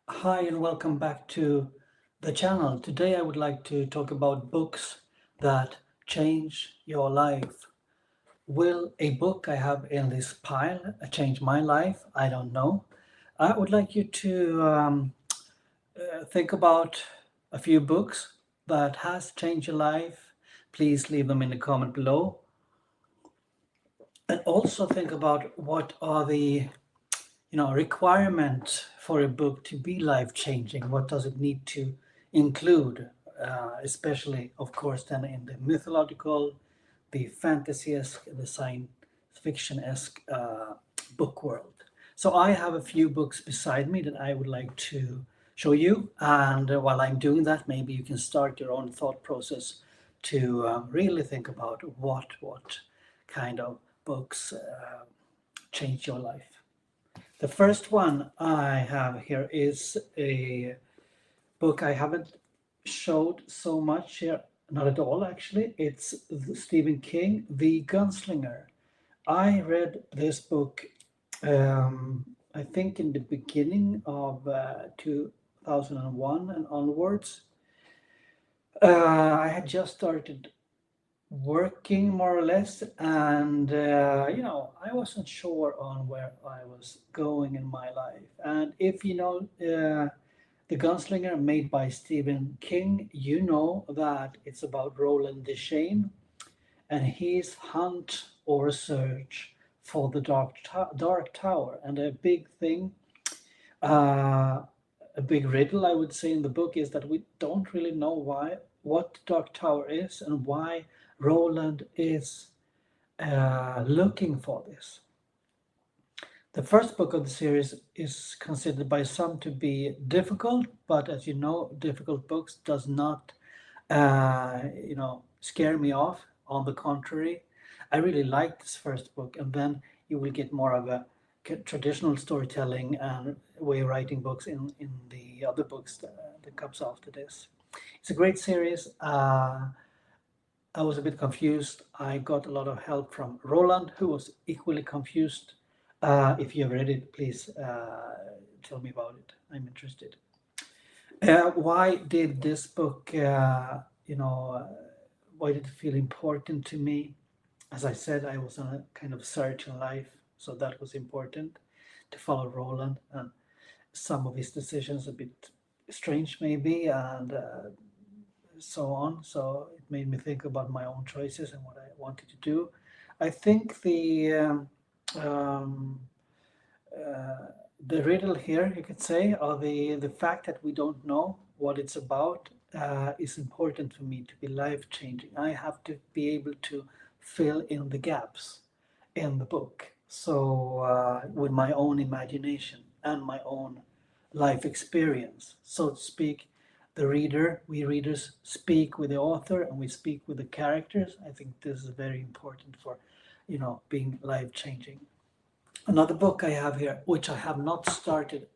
Hi and welcome back to the channel. Today I would like to talk about books that change your life. Will a book I have in this pile change my life? I don't know. I would like you to think about a few books that has changed your life. Please leave them in the comment below. And also think about what are the requirement for a book to be life changing. What does it need to include, especially of course then in the mythological, the fantasy-esque, the science fiction-esque book world. So I have a few books beside me that I would like to show you, and while I'm doing that, maybe you can start your own thought process to really think about what kind of books change your life. The first one I have here is a book I haven't showed so much here, not at all actually. It's Stephen King, The Gunslinger. I read this book, I think, in the beginning of 2001 and onwards. I had just started working more or less, and I wasn't sure on where I was going in my life. And if you know The Gunslinger, made by Stephen King, you know that it's about Roland Deschain and his hunt or search for the Dark Tower. And a big thing, uh, a big riddle, I would say, in the book is that we don't really know what the Dark Tower is and why Roland is looking for this. The first book of the series is considered by some to be difficult, but as you know, difficult books does not, scare me off. On the contrary, I really like this first book, and then you will get more of a traditional storytelling and way of writing books in the other books that comes after this. It's a great series. I was a bit confused. I got a lot of help from Roland, who was equally confused. If you have read it, please tell me about it. I'm interested. Why did this book, why did it feel important to me? As I said, I was on a kind of search in life, so that was important to follow Roland and some of his decisions a bit strange maybe, and so on. So it made me think about my own choices and what I wanted to do. I think um, uh, the riddle here, you could say, or the fact that we don't know what it's about, is important for me to be life changing. I have to be able to fill in the gaps in the book. So, with my own imagination and my own life experience, so to speak, we readers speak with the author and we speak with the characters. I think this is very important for, being life changing. Another book I have here, which I have not started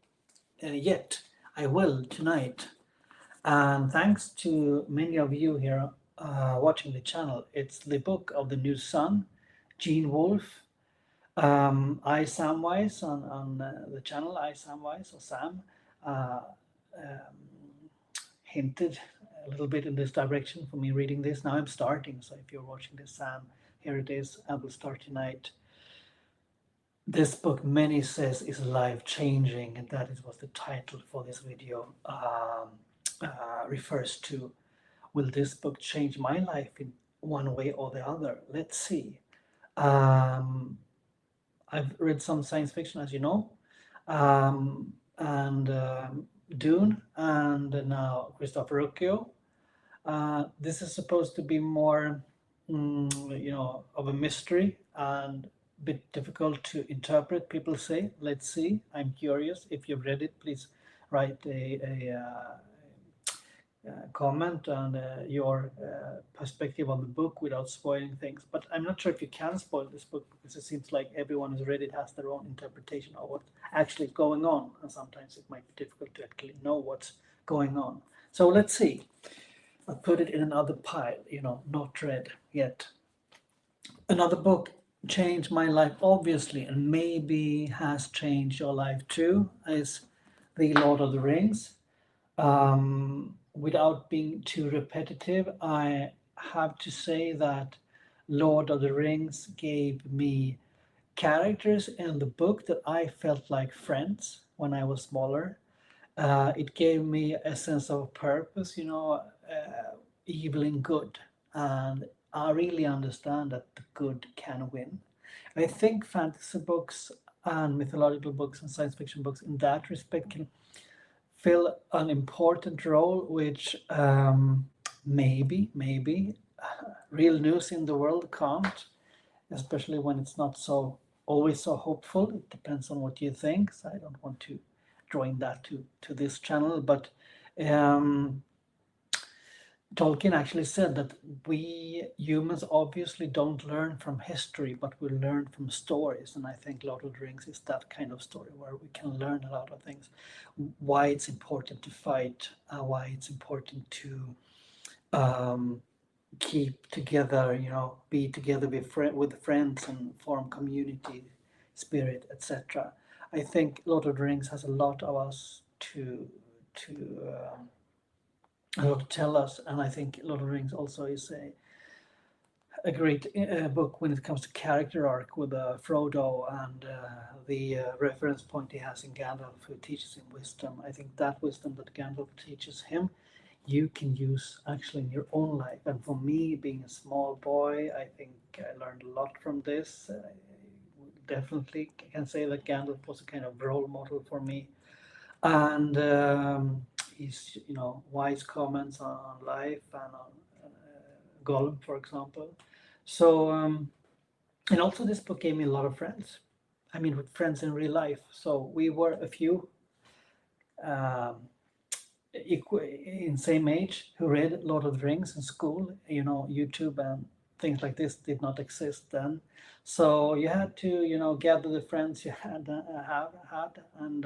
yet, I will tonight. And thanks to many of you here watching the channel, it's the book of the new sun, Gene Wolfe. I Samwise on the channel, I Samwise or Sam, uh, um, hinted a little bit in this direction for me reading this. Now I'm starting, so if you're watching this, Sam, here it is. I will start tonight. This book, many says, is life changing, and that is what the title for this video refers to. Will this book change my life in one way or the other? Let's see. Um, I've read some science fiction, as you know, and Dune, and now Christopher Rucchio. This is supposed to be more, of a mystery and a bit difficult to interpret, people say. Let's see. I'm curious. If you've read it, please write a comment on your perspective on the book without spoiling things. But I'm not sure if you can spoil this book because it seems like everyone who's read it has their own interpretation of what's actually going on. And sometimes it might be difficult to actually know what's going on. So let's see. I'll put it in another pile, not read yet. Another book changed my life, obviously, and maybe has changed your life too, is the Lord of the Rings. Without being too repetitive, I have to say that Lord of the Rings gave me characters in the book that I felt like friends when I was smaller. It gave me a sense of purpose, evil and good. And I really understand that the good can win. I think fantasy books and mythological books and science fiction books in that respect can fill an important role, which maybe real news in the world can't, especially when it's not so always so hopeful. It depends on what you think. So I don't want to join that to this channel, but um, Tolkien actually said that we humans obviously don't learn from history, but we learn from stories. And I think Lord of the Rings is that kind of story where we can learn a lot of things. Why it's important to fight, why it's important to um, keep together, be together with friends and form community spirit, etc. I think Lord of the Rings has a lot of us to a lot to tell us, and I think Lord of the Rings also is a great book when it comes to character arc with Frodo and the reference point he has in Gandalf, who teaches him wisdom. I think that wisdom that Gandalf teaches him, you can use actually in your own life. And for me, being a small boy, I think I learned a lot from this. I definitely can say that Gandalf was a kind of role model for me, and his wise comments on life and on Gollum, for example. So and also this book gave me a lot of friends. I mean, with friends in real life. So we were a few um, in same age who read Lord of the Rings in school. YouTube and things like this did not exist then. So you had to, gather the friends you had and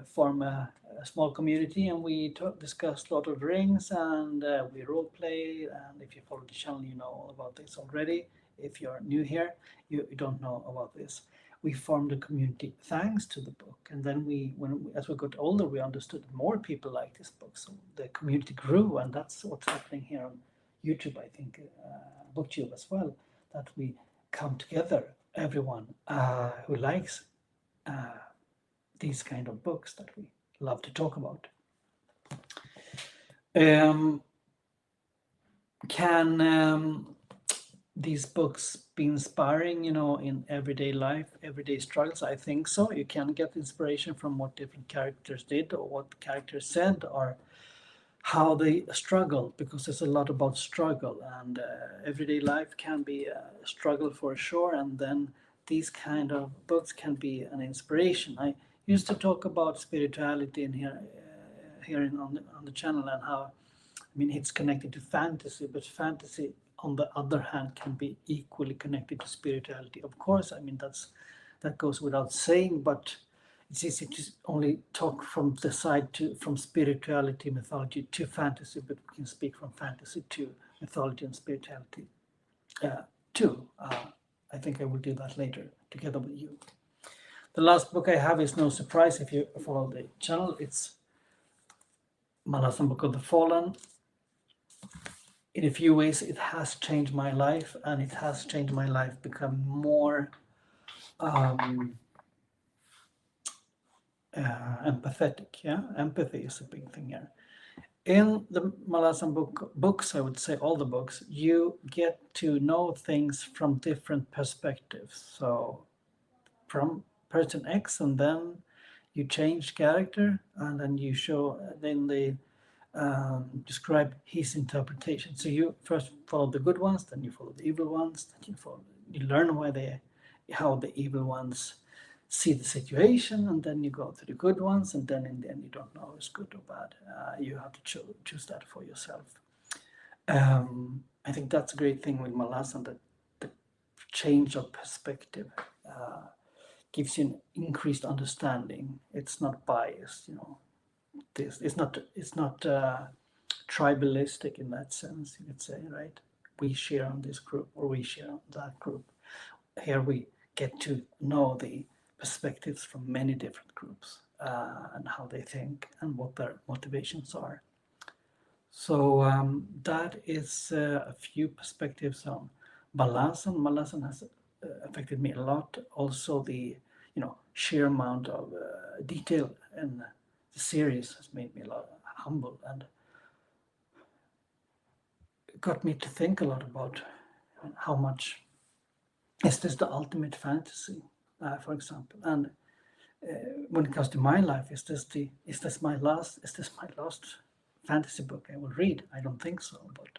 form a small community, and we discussed Lord of the Rings, and we role play. And if you follow the channel, you know all about this already. If you're new here, you don't know about this. We formed a community thanks to the book, and then as we got older, we understood that more people like this book, so the community grew, and that's what's happening here on YouTube. I think BookTube as well, that we come together, everyone who likes uh, these kind of books that we love to talk about. Can these books be inspiring, in everyday life, everyday struggles? I think so. You can get inspiration from what different characters did or what characters said or how they struggled, because there's a lot about struggle, and everyday life can be a struggle for sure, and then these kind of books can be an inspiration. I used to talk about spirituality in here on the channel, and how, I mean, it's connected to fantasy, but fantasy on the other hand can be equally connected to spirituality. Of course, I mean that goes without saying, but it's easy to only talk from the side from spirituality, mythology to fantasy, but we can speak from fantasy to mythology and spirituality too. I think I will do that later together with you. The last book I have is no surprise if you follow the channel. It's Malazan Book of the Fallen. In a few ways, it has changed my life, and it has changed my life become more empathetic. Yeah, empathy is a big thing here. In the Malazan books, I would say all the books, you get to know things from different perspectives. So from person X, and then you change character, and then you show, then they describe his interpretation. So you first follow the good ones, then you follow the evil ones, then you learn how the evil ones see the situation, and then you go to the good ones, and then in the end you don't know if it's good or bad. You have to choose that for yourself. I think that's a great thing with Malazan, that the change of perspective gives you an increased understanding. It's not biased, it's not tribalistic in that sense, you could say, right? We share on this group or we share on that group. Here we get to know the perspectives from many different groups and how they think and what their motivations are. So that is a few perspectives on Malazan. Malazan has affected me a lot. Also, the sheer amount of detail in the series has made me a lot humble and got me to think a lot about how much is this the ultimate fantasy, for example, and when it comes to my life, is this my last fantasy book I will read? I don't think so, but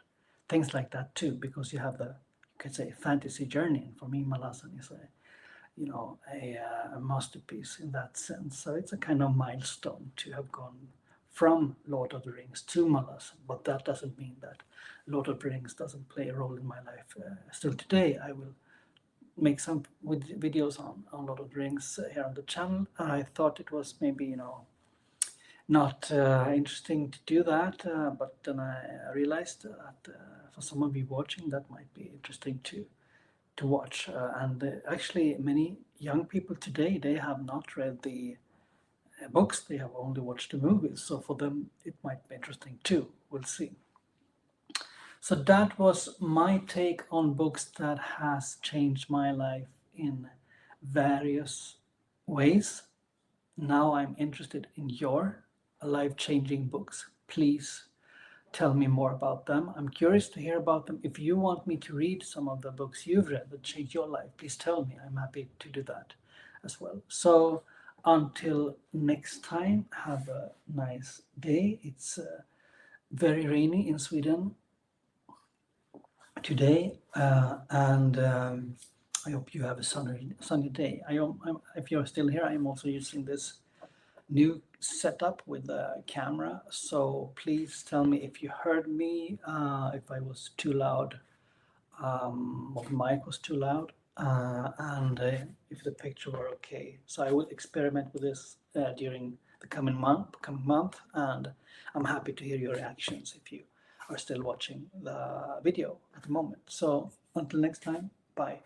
things like that too, because you have you could say fantasy journey, and for me, Malazan is a masterpiece in that sense. So it's a kind of milestone to have gone from Lord of the Rings to Malazan, but that doesn't mean that Lord of the Rings doesn't play a role in my life. Still today, I will make some videos on Lord of the Rings here on the channel. I thought it was maybe not interesting to do that, but then I realized that for some of you watching, that might be interesting to watch. And actually, many young people today, they have not read the books; they have only watched the movies. So for them, it might be interesting too. We'll see. So that was my take on books that has changed my life in various ways. Now I'm interested in your life-changing books. Please tell me more about them. I'm curious to hear about them. If you want me to read some of the books you've read that changed your life, please tell me. I'm happy to do that as well. So until next time, have a nice day. It's very rainy in Sweden today, and I hope you have a sunny day. If you're still here, I'm also using this new setup with a camera. So please tell me if you heard me, if I was too loud, or the mic was too loud, and if the picture were okay. So I will experiment with this during the coming month, and I'm happy to hear your reactions if you are still watching the video at the moment. So until next time, bye.